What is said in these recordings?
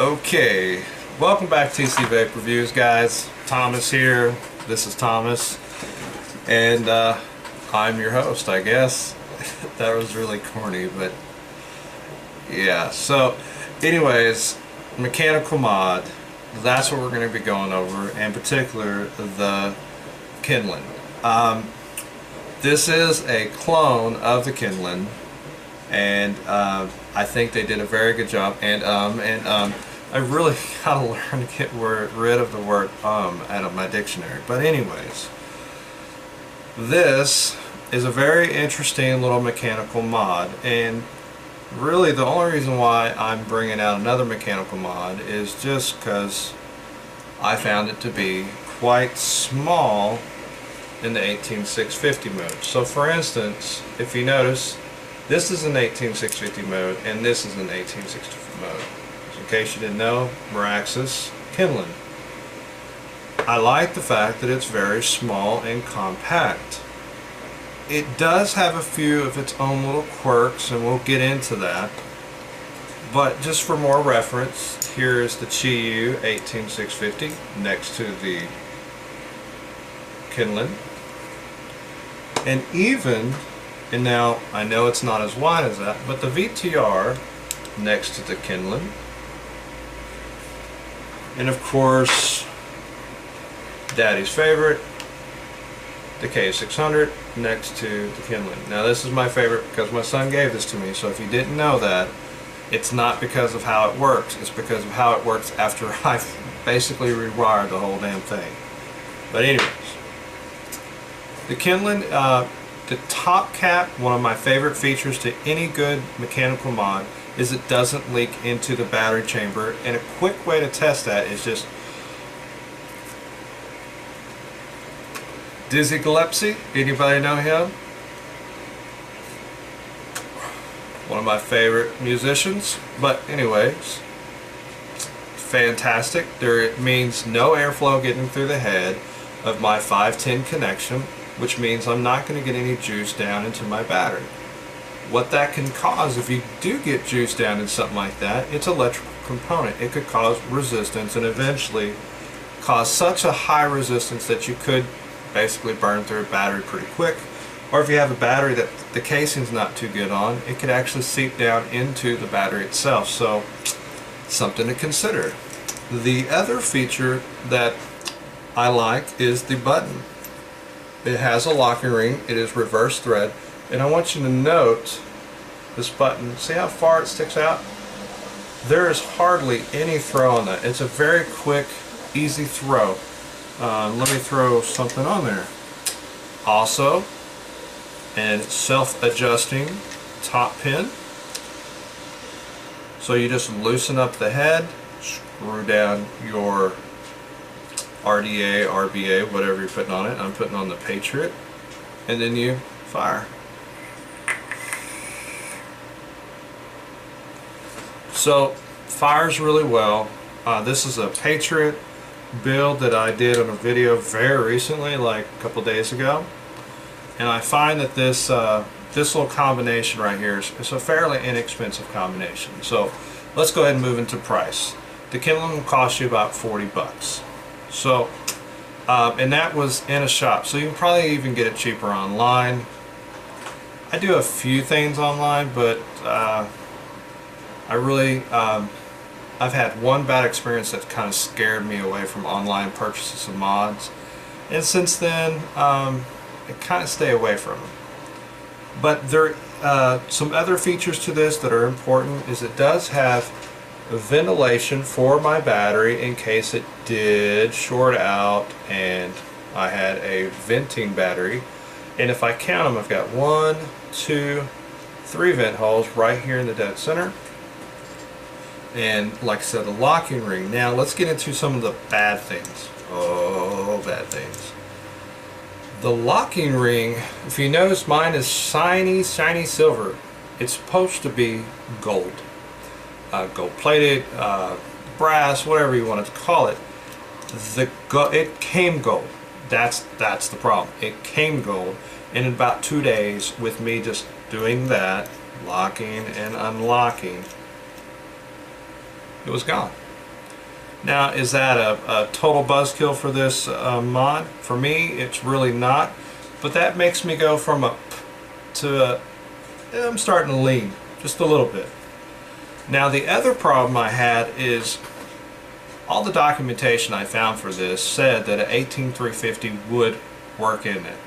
Okay, welcome back to TC Vape Reviews, guys. Thomas here. This is Thomas, and I'm your host, I guess. That was really corny, but yeah. So, anyways, mechanical mod. That's what we're going to be going over, in particular the Kynlin. This is a clone of the Kynlin, and I think they did a very good job. And I really gotta learn to get rid of the word out of my dictionary. But anyways, this is a very interesting little mechanical mod, and really the only reason why I'm bringing out another mechanical mod is just because I found it to be quite small in the 18650 mode. So for instance, if you notice, this is an 18650 mode and this is an 18650 mode. So in case you didn't know, Meraxis Kynlin. I like the fact that it's very small and compact. It does have a few of its own little quirks, and we'll get into that. But just for more reference, here is the Chi 18650 next to the Kynlin. And even, and now I know it's not as wide as that, but the VTR next to the Kynlin. And of course, Daddy's favorite, the K600 next to the Kynlin. Now this is my favorite because my son gave this to me, so if you didn't know that, it's not because of how it works, it's because of how it works after I've basically rewired the whole damn thing. But anyways, the Kynlin, the top cap, one of my favorite features to any good mechanical mod is it doesn't leak into the battery chamber, and a quick way to test that is just Dizzy Gillespie. Anybody know him? One of my favorite musicians. But anyways, fantastic. It means no airflow getting through the head of my 510 connection, which means I'm not going to get any juice down into my battery. What that can cause, if you do get juice down in something like that, it's an electrical component. It could cause resistance and eventually cause such a high resistance that you could basically burn through a battery pretty quick. Or if you have a battery that the casing's not too good on, it could actually seep down into the battery itself. So, something to consider. The other feature that I like is the button. It has a locking ring, it is reverse thread, and I want you to note this button. See how far it sticks out? There is hardly any throw on that. It's a very quick, easy throw. Let me throw something on there. Also, and self-adjusting top pin. So you just loosen up the head, screw down your RDA, RBA, whatever you're putting on it. I'm putting on the Patriot, and then you fire. So fires really well. This is a Patriot build that I did on a video very recently, like a couple days ago, and I find that this this little combination right here is a fairly inexpensive combination. So let's go ahead and move into price. The Kylin will cost you about 40 bucks. So, and that was in a shop, so you can probably even get it cheaper online. I do a few things online, but I really, I've had one bad experience that kind of scared me away from online purchases of mods, and since then, I kind of stay away from them. But there, some other features to this that are important is it does have ventilation for my battery in case it did short out and I had a venting battery. And if I count them, I've got 1, 2, 3 vent holes right here in the dead center. And like I said, the locking ring. Now let's get into some of the bad things. Oh, bad things. The locking ring, if you notice, mine is shiny silver. It's supposed to be gold. Gold plated, brass, whatever you want to call it. It came gold. That's the problem. It came gold, and in about 2 days, with me just doing that, locking and unlocking, it was gone. Now, is that a total buzzkill for this mod? For me, it's really not. But that makes me go from a p to a, I'm starting to lean just a little bit. Now, the other problem I had is all the documentation I found for this said that an 18350 would work in it.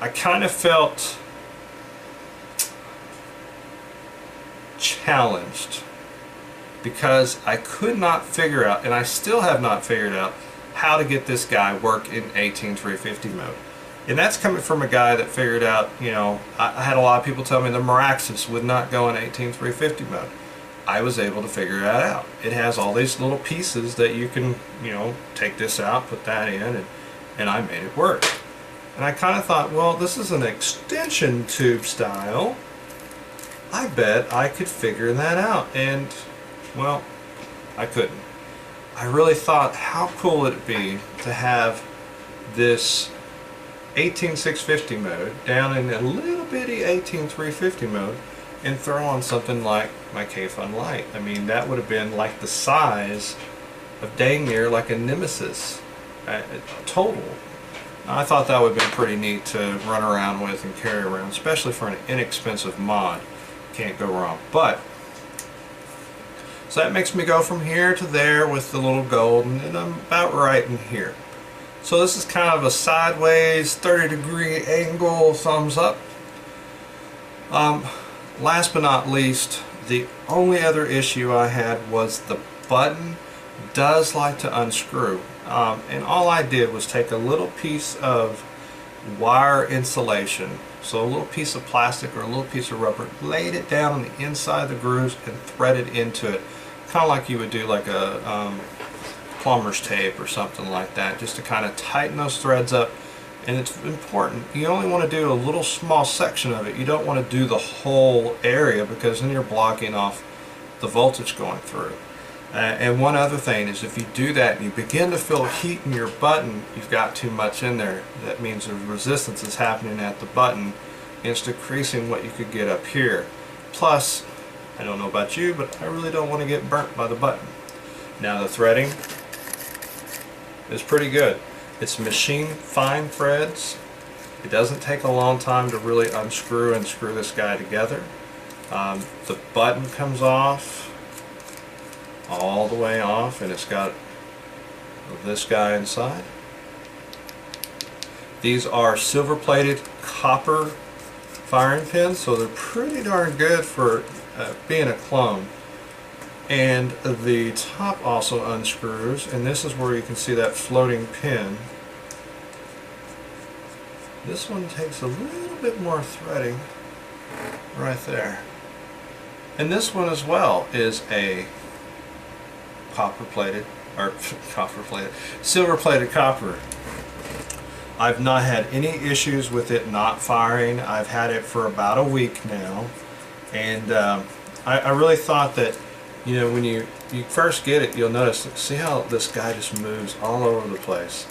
I kind of felt challenged because I could not figure out, and I still have not figured out, how to get this guy work in 18350 mode. And that's coming from a guy that figured out, you know, I had a lot of people tell me the Miraxis would not go in 18350 mode. I was able to figure that out. It has all these little pieces that you can, you know, take this out, put that in, and I made it work. And I kind of thought, well, this is an extension tube style. I bet I could figure that out. And, well, I couldn't. I really thought, how cool would it be to have this 18650 mode down in a little bitty 18350 mode and throw on something like my Kylin Light. I mean, that would have been like the size of dang near like a Nemesis total. I thought that would have been pretty neat to run around with and carry around, especially for an inexpensive mod. Can't go wrong. But so that makes me go from here to there with the little gold, and I'm about right in here. So this is kind of a sideways 30-degree angle, thumbs up. Last but not least, the only other issue I had was the button does like to unscrew. And all I did was take a little piece of wire insulation, so a little piece of plastic or a little piece of rubber, laid it down on the inside of the grooves and threaded into it, kind of like you would do like a plumber's tape or something like that, just to kind of tighten those threads up. And it's important, you only want to do a little small section of it. You don't want to do the whole area, because then you're blocking off the voltage going through. And one other thing is, if you do that and you begin to feel heat in your button, you've got too much in there. That means the resistance is happening at the button, and it's decreasing what you could get up here. Plus, I don't know about you, but I really don't want to get burnt by the button. Now, the threading is pretty good. It's machine fine threads. It doesn't take a long time to really unscrew and screw this guy together. The button comes off all the way off, and it's got this guy inside. These are silver plated copper firing pins, so they're pretty darn good for being a clone. And the top also unscrews, and this is where you can see that floating pin. This one takes a little bit more threading right there. And this one as well is a silver plated copper. I've not had any issues with it not firing. I've had it for about a week now, and I really thought that, you know, when you first get it, you'll notice, see how this guy just moves all over the place.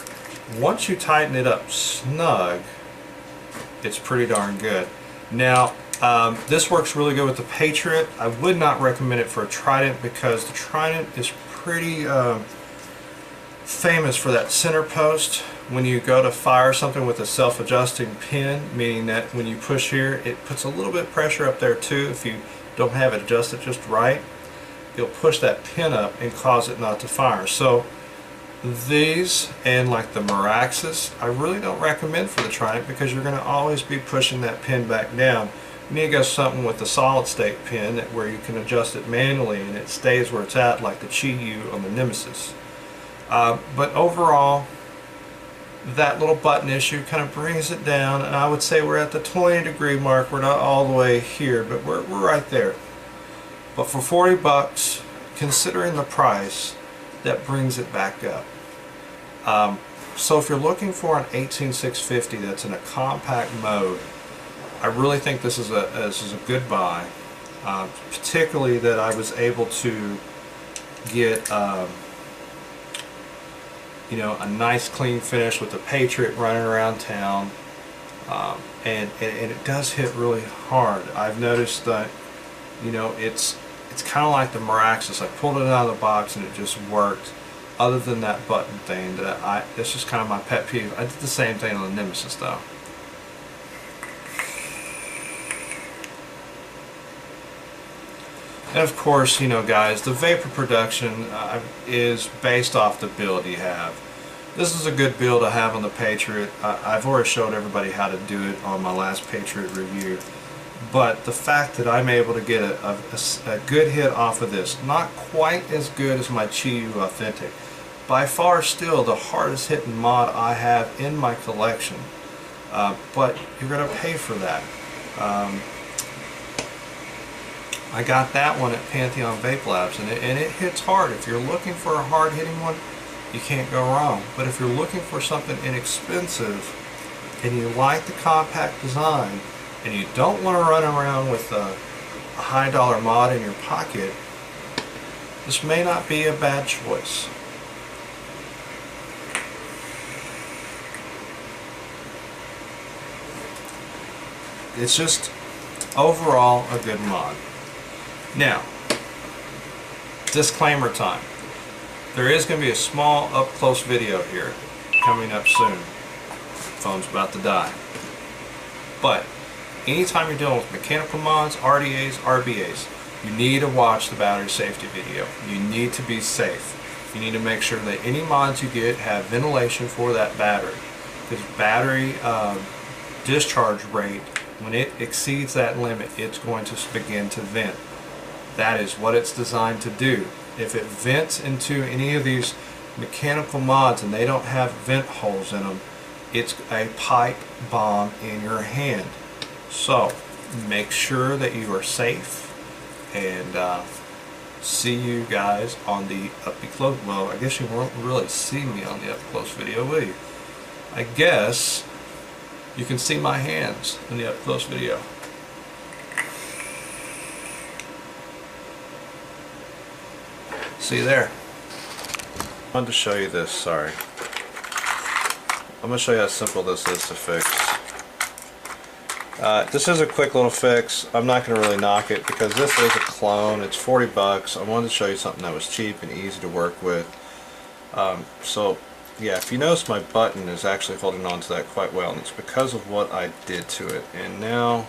Once you tighten it up snug, it's pretty darn good. Now, this works really good with the Patriot. I would not recommend it for a Trident, because the Trident is pretty famous for that center post. When you go to fire something with a self-adjusting pin, meaning that when you push here, it puts a little bit of pressure up there too. If you don't have it adjusted just right, you'll push that pin up and cause it not to fire. So these, and like the Miraxis, I really don't recommend for the Trident, because you're going to always be pushing that pin back down. You need to go something with the solid state pin where you can adjust it manually and it stays where it's at, like the Chi-Yu on the Nemesis. But overall, that little button issue kind of brings it down, and I would say we're at the 20-degree mark. We're not all the way here, but we're right there. But for 40 bucks, considering the price, that brings it back up. So if you're looking for an 18650 that's in a compact mode, I really think this is a good buy. Particularly that I was able to get you know, a nice clean finish with the Patriot running around town, and it does hit really hard. I've noticed that, you know, it's it's kind of like the Miraxis. I pulled it out of the box and it just worked. Other than that button thing, it's just kind of my pet peeve. I did the same thing on the Nemesis though. And of course, you know guys, the vapor production is based off the build you have. This is a good build to have on the Patriot. I've already showed everybody how to do it on my last Patriot review. But the fact that I'm able to get a good hit off of this, not quite as good as my Chi Authentic, by far still the hardest hitting mod I have in my collection. But you're going to pay for that. I got that one at Pantheon Vape Labs, and it hits hard. If you're looking for a hard hitting one, you can't go wrong. But if you're looking for something inexpensive and you like the compact design and you don't want to run around with a high dollar mod in your pocket, this may not be a bad choice. It's just overall a good mod. Now, disclaimer time. There is going to be a small up-close video here coming up soon. Phone's about to die. But anytime you're dealing with mechanical mods, RDAs, RBAs, you need to watch the battery safety video. You need to be safe. You need to make sure that any mods you get have ventilation for that battery. Because battery discharge rate, when it exceeds that limit, it's going to begin to vent. That is what it's designed to do. If it vents into any of these mechanical mods and they don't have vent holes in them, it's a pipe bomb in your hand. So make sure that you are safe, and see you guys on the up close. Well, I guess you won't really see me on the up close video, will you? I guess you can see my hands in the up close video. See you there. I wanted to show you this, sorry. I'm going to show you how simple this is to fix. This is a quick little fix. I'm not going to really knock it because this is a clone. It's 40 bucks. I wanted to show you something that was cheap and easy to work with. So yeah, if you notice, my button is actually holding on to that quite well, and it's because of what I did to it. And now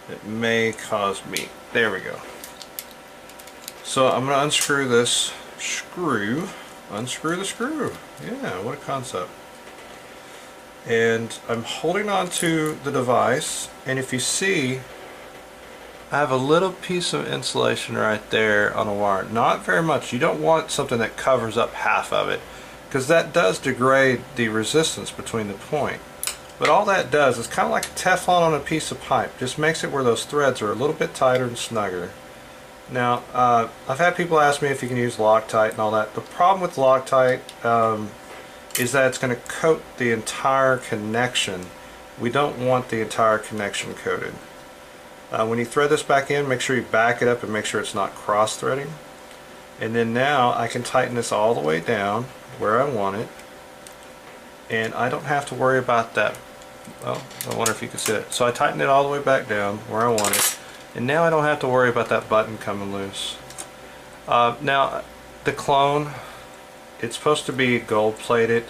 it may cause me. There we go. So I'm going to unscrew this screw. Unscrew the screw. Yeah, what a concept. And I'm holding on to the device, and if you see, I have a little piece of insulation right there on a wire. Not very much. You don't want something that covers up half of it, because that does degrade the resistance between the point. But all that does is kind of like a Teflon on a piece of pipe. Just makes it where those threads are a little bit tighter and snugger. Now, I've had people ask me if you can use Loctite and all that. The problem with Loctite is that it's going to coat the entire connection. We don't want the entire connection coated. When you thread this back in, make sure you back it up and make sure it's not cross-threading. And then now I can tighten this all the way down where I want it. And I don't have to worry about that. Well, I wonder if you can see it. So I tighten it all the way back down where I want it. And now I don't have to worry about that button coming loose. Now, the clone, it's supposed to be gold-plated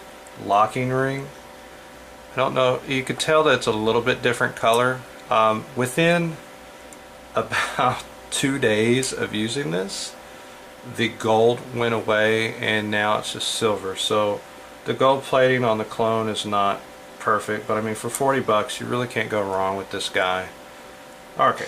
locking ring. I don't know, you could tell that it's a little bit different color. Within about 2 days of using this, the gold went away and now it's just silver. So the gold plating on the clone is not perfect, but I mean, for 40 bucks, you really can't go wrong with this guy. Okay.